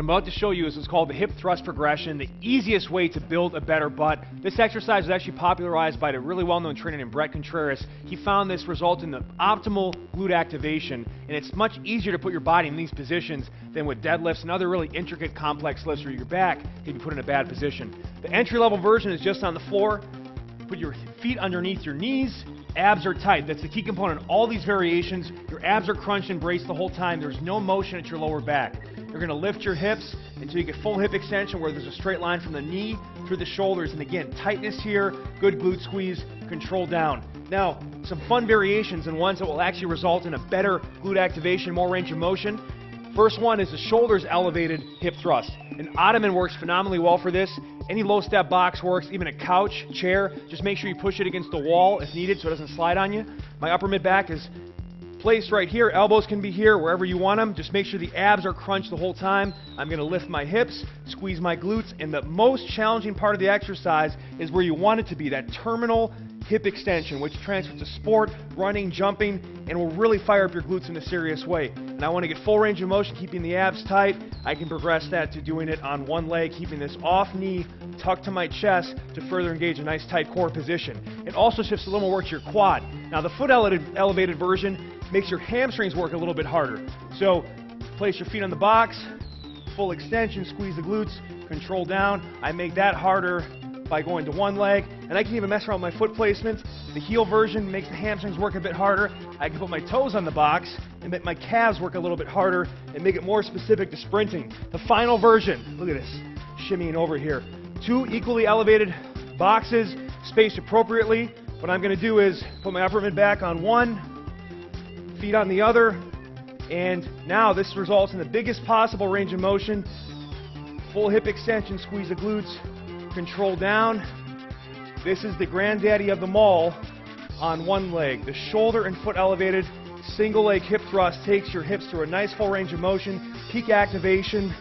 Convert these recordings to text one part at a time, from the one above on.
I'm about to show you is what's called the hip thrust progression, the easiest way to build a better butt. This exercise was actually popularized by a really well-known trainer named Brett Contreras. He found this results in the optimal glute activation, and it's much easier to put your body in these positions than with deadlifts and other really intricate, complex lifts where your back can be put in a bad position. The entry-level version is just on the floor. Put your feet underneath your knees. Abs are tight. That's the key component. All these variations, your abs are crunched and braced the whole time. There's no motion at your lower back. You're going to lift your hips until you get full hip extension where there's a straight line from the knee through the shoulders. And again, tightness here, good glute squeeze, control down. Now, some fun variations and ones that will actually result in a better glute activation, more range of motion. First one is the shoulders elevated hip thrust. An ottoman works phenomenally well for this. Any low step box works, even a couch, chair. Just make sure you push it against the wall if needed so it doesn't slide on you. My upper mid back is placed right here. Elbows can be here, wherever you want them. Just make sure the abs are crunched the whole time. I'm going to lift my hips, squeeze my glutes, and the most challenging part of the exercise is where you want it to be, that terminal hip extension, which transfers to sport, running, jumping, and will really fire up your glutes in a serious way. And I want to get full range of motion, keeping the abs tight. I can progress that to doing it on one leg, keeping this off knee tucked to my chest to further engage a nice tight core position. It also shifts a little more to your quad. Now the foot elevated version makes your hamstrings work a little bit harder. So place your feet on the box, full extension, squeeze the glutes, control down. I make that harder by going to one leg, and I can even mess around with my foot placements. The heel version makes the hamstrings work a bit harder. I can put my toes on the box and make my calves work a little bit harder and make it more specific to sprinting. The final version, look at this, shimmying over here. Two equally elevated boxes, spaced appropriately. What I'm going to do is put my upper mid back on one, feet on the other, and now this results in the biggest possible range of motion. Full hip extension, squeeze the glutes, control down. This is the granddaddy of them all on one leg. The shoulder and foot elevated, single leg hip thrust takes your hips to a nice full range of motion, peak activation.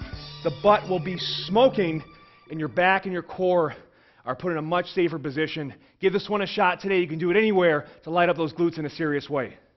The butt will be smoking, and your back and your core are put in a much safer position. Give this one a shot today. You can do it anywhere to light up those glutes in a serious way.